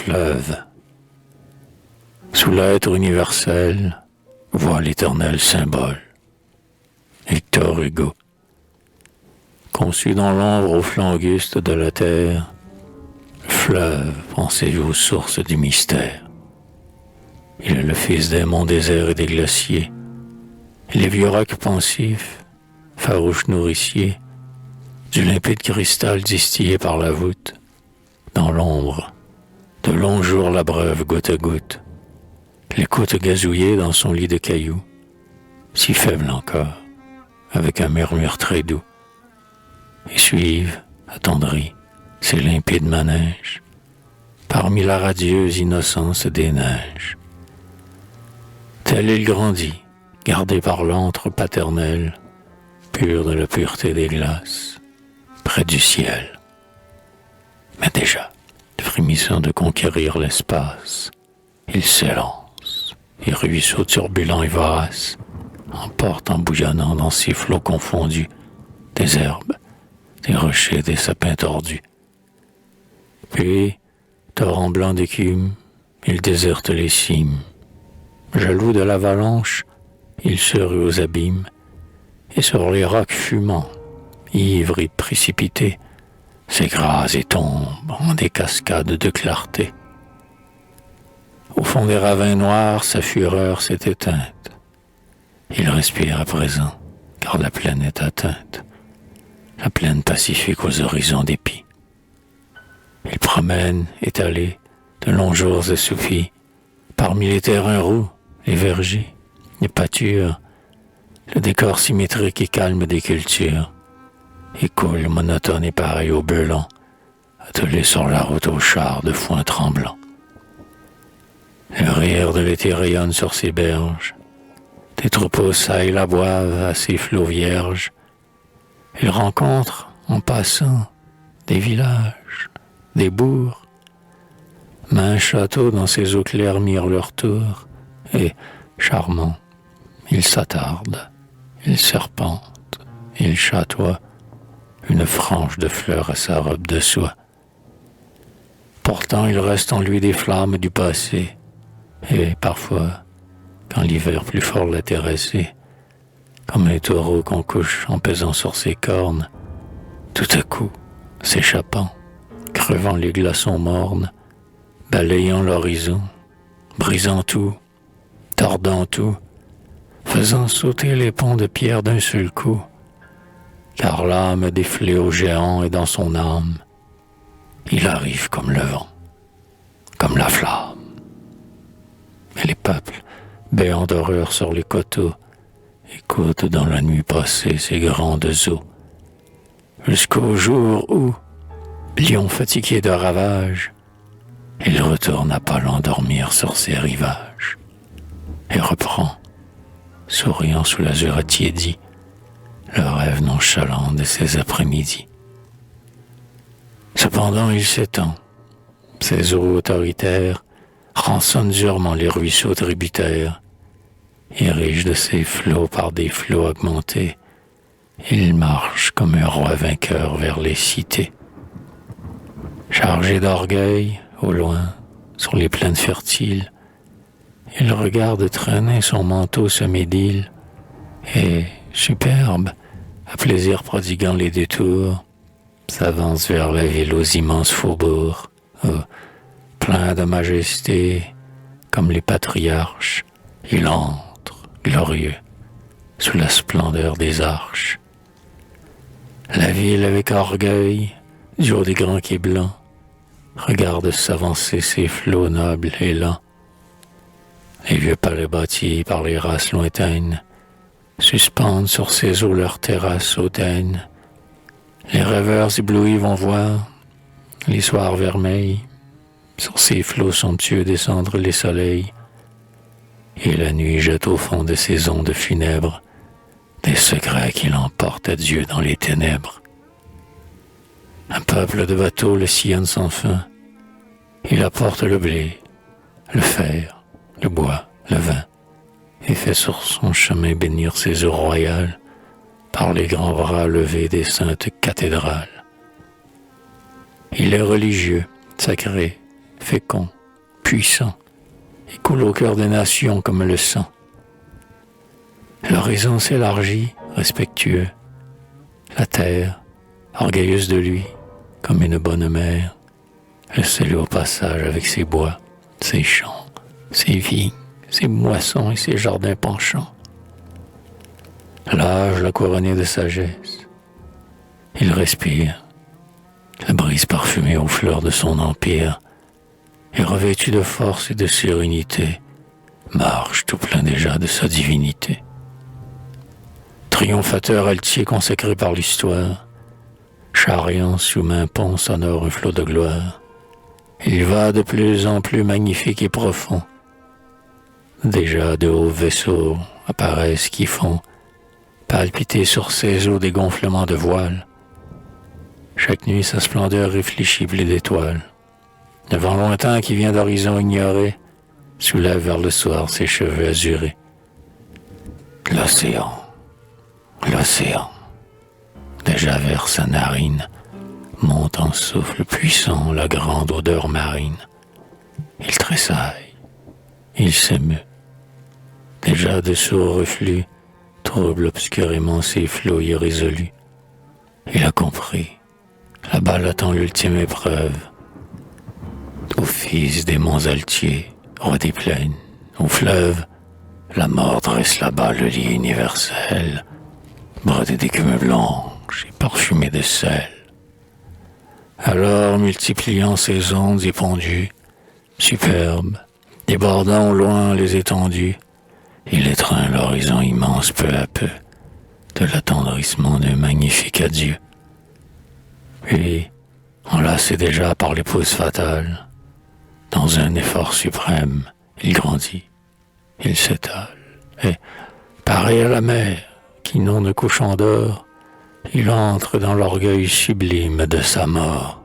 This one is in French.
fleuve. Sous l'être universel, voit l'éternel symbole. Victor Hugo. Conçu dans l'ombre au flanc auguste de la terre, le fleuve, pensez-vous, source du mystère. Il est le fils des monts déserts et des glaciers, et les vieux rocs pensifs, farouches nourriciers, du limpide cristal distillé par la voûte, dans l'ombre, de longs jours la breuve goutte à goutte, l'écoute gazouiller dans son lit de cailloux, si faible encore, avec un murmure très doux, et suivent, attendris, ces limpides manèges, parmi la radieuse innocence des neiges. Tel il grandit, gardé par l'antre paternel, pur de la pureté des glaces, près du ciel. Mais déjà, frémissant de conquérir l'espace, il s'élance, et ruisseau turbulent et vorace, emporte en bouillonnant dans ses flots confondus des herbes, des rochers, des sapins tordus. Puis, torrent blanc d'écume, il déserte les cimes. Jaloux de l'avalanche, il se rue aux abîmes, et sur les rocs fumants, ivre et précipité, s'écrase et tombe en des cascades de clarté. Au fond des ravins noirs, sa fureur s'est éteinte. Il respire à présent, car la plaine est atteinte, la plaine pacifique aux horizons d'épis. Il promène, étalé, de longs jours assoupis, parmi les terrains roux, les vergers, les pâtures, le décor symétrique et calme des cultures, et coule monotone et pareil au belon, attelé sur la route aux chars de foin tremblant. Le rire de l'été rayonne sur ses berges, des troupeaux çà et là boivent à ses flots vierges. Il rencontre, en passant, des villages, des bourgs. Maints châteaux dans ses eaux claires mirent leur tour, et, charmant, il s'attarde, il serpente, il chatoie, une frange de fleurs à sa robe de soie. Pourtant il reste en lui des flammes du passé, et parfois, quand l'hiver plus fort l'a terrassé, comme un taureau qu'on couche en pesant sur ses cornes, tout à coup, s'échappant, crevant les glaçons mornes, balayant l'horizon, brisant tout, tordant tout, faisant sauter les ponts de pierre d'un seul coup, car l'âme des fléaux géants est dans son âme. Il arrive comme le vent, comme la flamme. Et les peuples, béants d'horreur sur les coteaux, écoutent dans la nuit passée ces grandes eaux, jusqu'au jour où, lion fatigué de ravages, il retourne à pas l'endormir sur ses rivages, et reprend, souriant sous l'azur attiédi, le rêve nonchalant de ses après-midi. Cependant il s'étend, ses eaux autoritaires rançonnent durement les ruisseaux tributaires, érigent de ses flots par des flots augmentés, il marche comme un roi vainqueur vers les cités. Chargé d'orgueil, au loin, sur les plaines fertiles, il regarde traîner son manteau semé d'îles, et, superbe, à plaisir prodiguant les détours, s'avance vers la ville aux immenses faubourgs, plein de majesté, comme les patriarches, il entre, glorieux, sous la splendeur des arches. La ville avec orgueil, du haut des grands quais blancs, regarde s'avancer ses flots nobles et lents. Les vieux palais bâtis par les races lointaines suspendent sur ses eaux leurs terrasses hautaines. Les rêveurs éblouis vont voir, les soirs vermeils, sur ces flots somptueux descendre les soleils, et la nuit jette au fond de ses ondes funèbres des secrets qu'il emporte à Dieu dans les ténèbres. Un peuple de bateaux le sillonne sans fin, il apporte le blé, le fer, le bois, le vin, et fait sur son chemin bénir ses eaux royales par les grands bras levés des saintes cathédrales. Il est religieux, sacré, fécond, puissant, et coule au cœur des nations comme le sang. L'horizon s'élargit, respectueux. La terre, orgueilleuse de lui, comme une bonne mère, le salue au passage avec ses bois, ses champs, ses vignes, ses moissons et ses jardins penchants. L'âge l'a couronné de sagesse. Il respire, la brise parfumée aux fleurs de son empire, et revêtu de force et de sérénité, marche tout plein déjà de sa divinité. Triomphateur altier consacré par l'histoire, charriant sous main pont sonore un flot de gloire, il va de plus en plus magnifique et profond. Déjà de hauts vaisseaux apparaissent qui font palpiter sur ses eaux des gonflements de voiles. Chaque nuit sa splendeur réfléchit bleu d'étoiles. Le vent lointain qui vient d'horizon ignoré soulève vers le soir ses cheveux azurés. L'océan, l'océan, déjà vers sa narine, monte en souffle puissant la grande odeur marine. Il tressaille, il s'émeut. Déjà de sourds reflux trouble obscurément ses flots irrésolus. Il a compris, là-bas l'attend l'ultime épreuve. Au fils des monts altiers, roi des plaines, au fleuve, la mort dresse là-bas le lit universel, brodé d'écume blanche et parfumé de sel. Alors, multipliant ses ondes épandues, superbes, débordant au loin les étendues, il étreint l'horizon immense peu à peu, de l'attendrissement d'un magnifique adieu. Puis, enlacé déjà par l'épouse fatale, dans un effort suprême, il grandit, il s'étale, et, pareil à la mer, qui non ne couchant d'or, il entre dans l'orgueil sublime de sa mort.